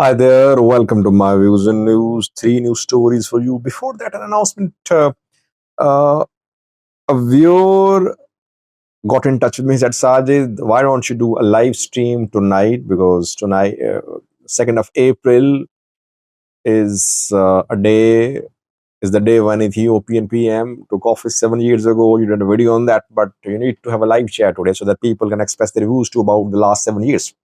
Hi there, welcome to my views and news. Three news stories for you. Before that, an announcement. Uh, a viewer got in touch with me. He said, Sajid, why don't you do a live stream tonight? Because tonight, 2nd of April, is the day when Ethiopian PM took office 7 years ago. You did a video on that, but you need to have a live chat today so that people can express their views to about the last 7 years.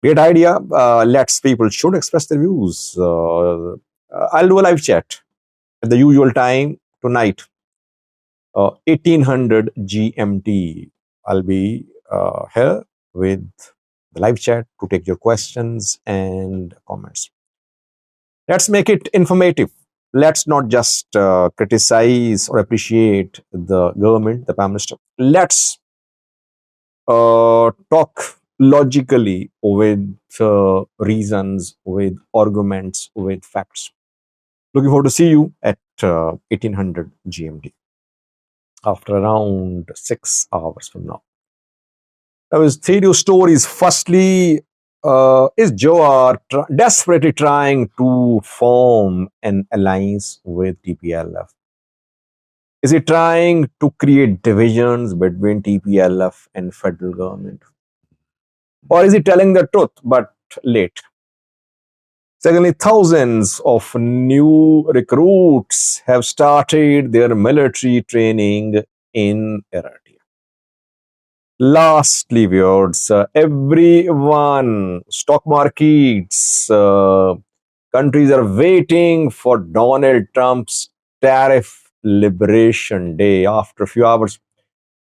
Great idea. Let's people should express their views. I'll do a live chat at the usual time tonight, 1800 GMT. I'll be here with the live chat to take your questions and comments. Let's make it informative. Let's not just criticize or appreciate the government, the Prime Minister. Let's talk logically with reasons, with arguments, with facts. Looking forward to see you at 1800 GMT after around 6 hours from now. There was three news stories. Firstly, is Jawar desperately trying to form an alliance with TPLF? Is he trying to create divisions between TPLF and federal government? Or is he telling the truth but late? Secondly, thousands of new recruits have started their military training in Eritrea. Lastly, viewers, everyone, stock markets, countries are waiting for Donald Trump's tariff liberation day. After a few hours,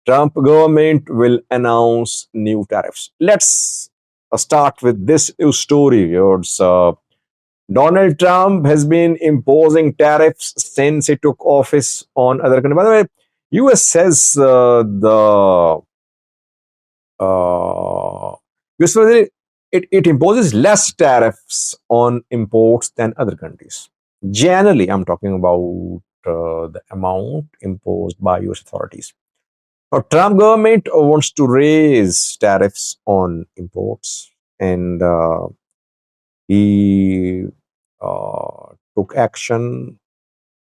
Trump government will announce new tariffs. Let's start with this news story, viewers. Donald Trump has been imposing tariffs since he took office on other countries. By the way, US says the US it imposes less tariffs on imports than other countries. Generally, I'm talking about the amount imposed by US authorities. Now, Trump government wants to raise tariffs on imports, and he took action.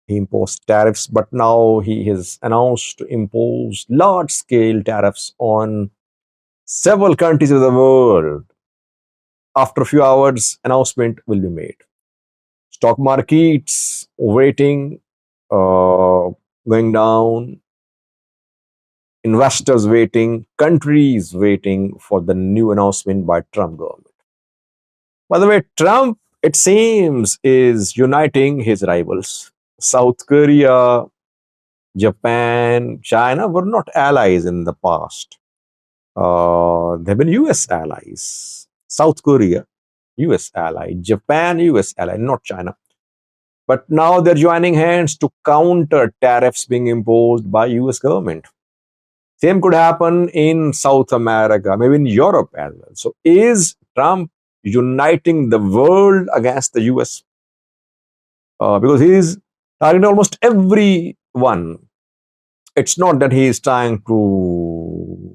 He imposed tariffs, but now he has announced to impose large-scale tariffs on several countries of the world. After a few hours, announcement will be made. Stock markets waiting, going down. Investors waiting, countries waiting for the new announcement by Trump government. By the way, Trump, it seems, is uniting his rivals. South Korea, Japan, China were not allies in the past. They've been US allies. South Korea, US ally. Japan, US ally, not China. But now they're joining hands to counter tariffs being imposed by US government. Same could happen in South America, maybe in Europe as well. So is Trump uniting the world against the US? Because he is targeting almost everyone. It's not that he is trying to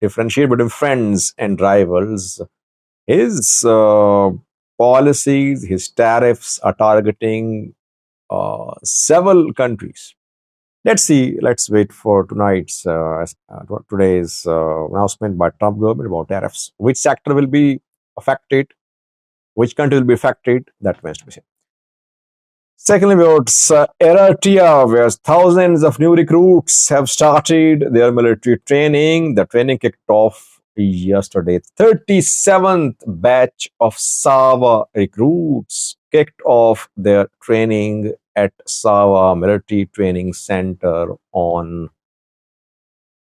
differentiate between friends and rivals. His policies, his tariffs are targeting several countries. Let's see. Let's wait for today's announcement by Trump government about tariffs. Which sector will be affected? Which country will be affected? That remains to be seen. Secondly, about Eritrea, where thousands of new recruits have started their military training. The training kicked off yesterday. 37th batch of Sawa recruits kicked off their training at Sawa Military Training Center on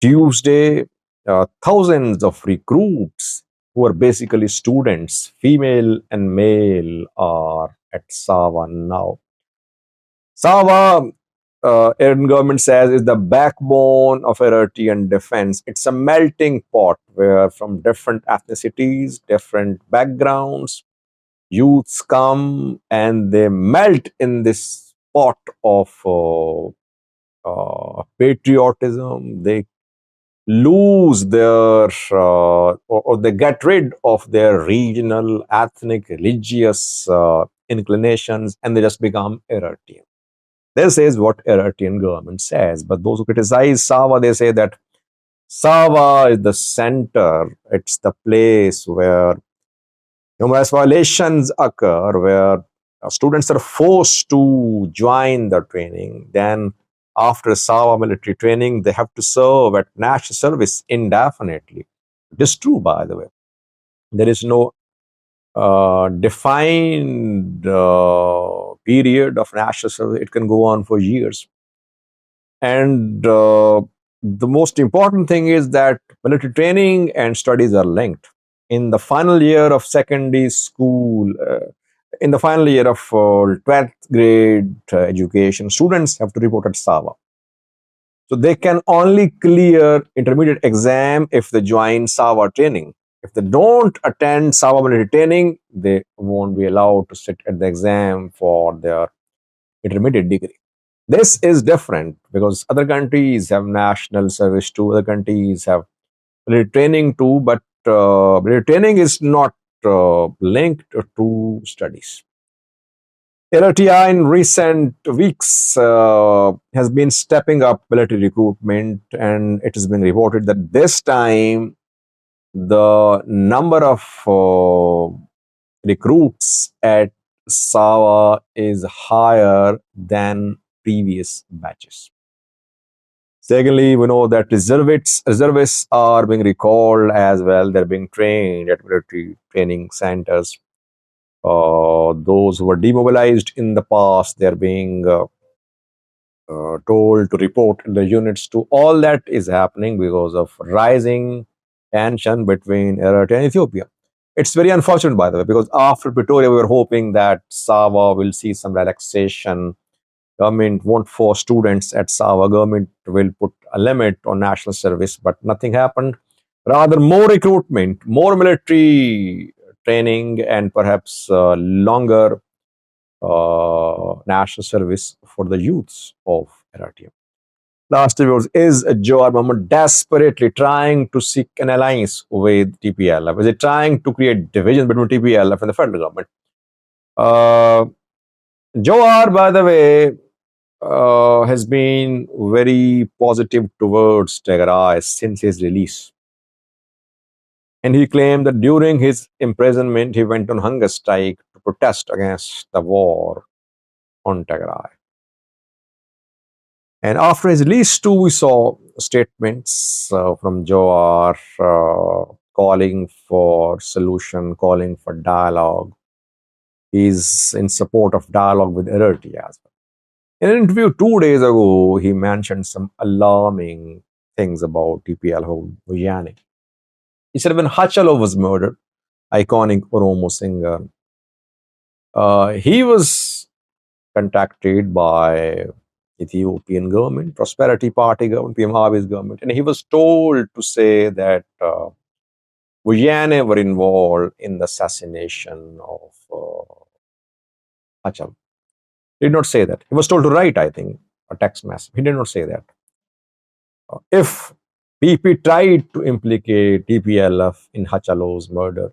Tuesday. Thousands of recruits who are basically students, female and male, are at Sawa now. Sawa, Indian government says, is the backbone of Eritrean defense. It's a melting pot where from different ethnicities, different backgrounds, youths come and they melt in this pot of patriotism. They lose their or they get rid of their regional, ethnic, religious inclinations, and they just become Eritrean. This is what Eritrean government says. But those who criticize Sawa, they say that Sawa is the center. It's the place where numerous violations occur, where students are forced to join the training. Then, after Sawa military training, they have to serve at national service indefinitely. It is true, by the way. There is no defined period of national service. It can go on for years. And the most important thing is that military training and studies are linked. In the final year of secondary school, in the final year of 12th grade education, students have to report at Sawa. So they can only clear intermediate exam if they join Sawa training. If they don't attend Sawa military training, they won't be allowed to sit at the exam for their intermediate degree. This is different because other countries have national service too, other countries have military training too, but military training is not linked to studies. Eritrea in recent weeks has been stepping up military recruitment, and it has been reported that this time the number of recruits at Sawa is higher than previous batches. Secondly, we know that reservists are being recalled as well. They're being trained at military training centers. Those who were demobilized in the past, they're being told to report the units to. All that is happening because of rising tension between Eritrea and Ethiopia. It's very unfortunate, by the way, because after Pretoria, we were hoping that Sawa will see some relaxation. Government won't force students at Sawa. Government will put a limit on national service, but nothing happened. Rather, more recruitment, more military training, and perhaps longer national service for the youths of Eritrea. Last was, is Jawar Mohammed desperately trying to seek an alliance with TPLF? Is it trying to create division between TPLF and the federal government? Uh, Jawar, by the way, has been very positive towards Tigray since his release. And he claimed that during his imprisonment, he went on hunger strike to protest against the war on Tigray. And after his release, too, we saw statements from Jawar calling for solution, calling for dialogue. He's in support of dialogue with Eritrea as well. In an interview 2 days ago, he mentioned some alarming things about TPLF Vujani. He said when Hachalo was murdered, iconic Oromo singer, he was contacted by Ethiopian government, Prosperity Party government, PM Abiy's government, and he was told to say that Vujani were involved in the assassination of Hachalo. He did not say that. He was told to write, I think, a text message. He did not say that. If PP tried to implicate TPLF in Hachalo's murder,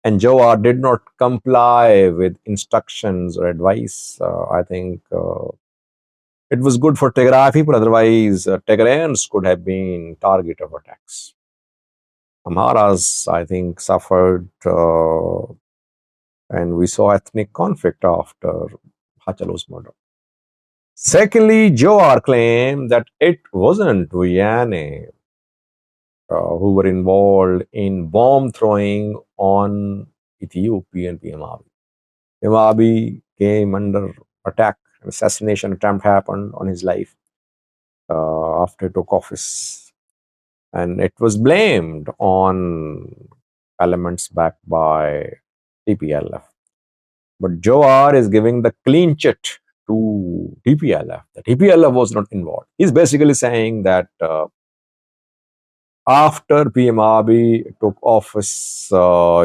and Jawar did not comply with instructions or advice, I think it was good for Tigray people. Otherwise, Tigrayans could have been target of attacks. Amharas, I think, suffered, and we saw ethnic conflict after Hachalo's murder. Secondly, Jawar claimed that it wasn't Vujani who were involved in bomb throwing on Ethiopian PM Abiy. PM Abiy came under attack. An assassination attempt happened on his life after he took office. And it was blamed on elements backed by TPLF. But Jawar is giving the clean chit to TPLF. The TPLF was not involved. He's basically saying that after PM Abiy took office,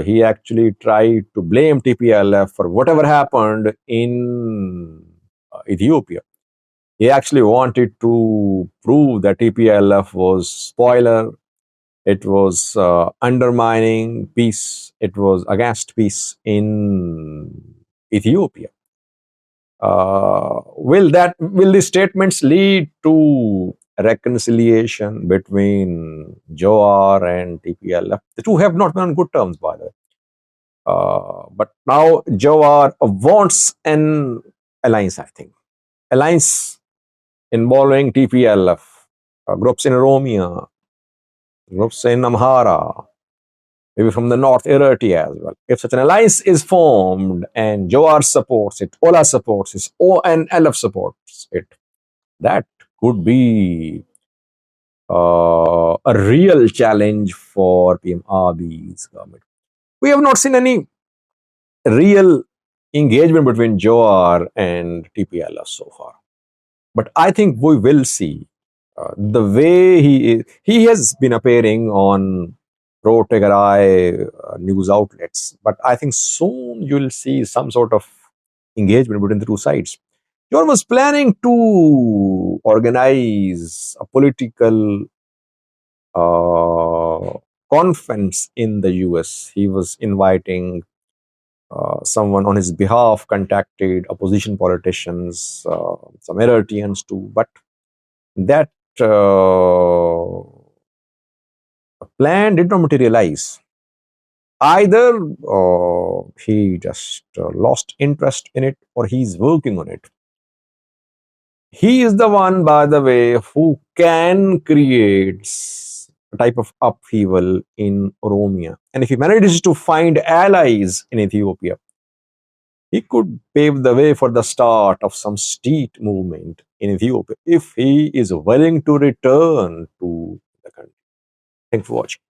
he actually tried to blame TPLF for whatever happened in Ethiopia. He actually wanted to prove that TPLF was spoiler. It was undermining peace. It was against peace in Ethiopia. Will these statements lead to reconciliation between Jawar and TPLF? The two have not been on good terms, by the way. But now Jawar wants an alliance, I think. Alliance involving TPLF, groups in Oromia, groups in Amhara, maybe from the north, Eritrea as well. If such an alliance is formed and Jawar supports it, Ola supports it, ONLF supports it, that could be a real challenge for PM Abiy's government. We have not seen any real engagement between Jawar and TPLF so far. But I think we will see the way he has been appearing on pro Tigray news outlets. But I think soon you'll see some sort of engagement between the two sides. Jawar was planning to organize a political conference in the US. He was inviting someone on his behalf, contacted opposition politicians, some Eritreans too, but that plan did not materialize. Either he just lost interest in it or he's working on it. He is the one, by the way, who can create a type of upheaval in Oromia. And if he manages to find allies in Ethiopia, he could pave the way for the start of some street movement in Ethiopia if he is willing to return to the country. Thanks for watching.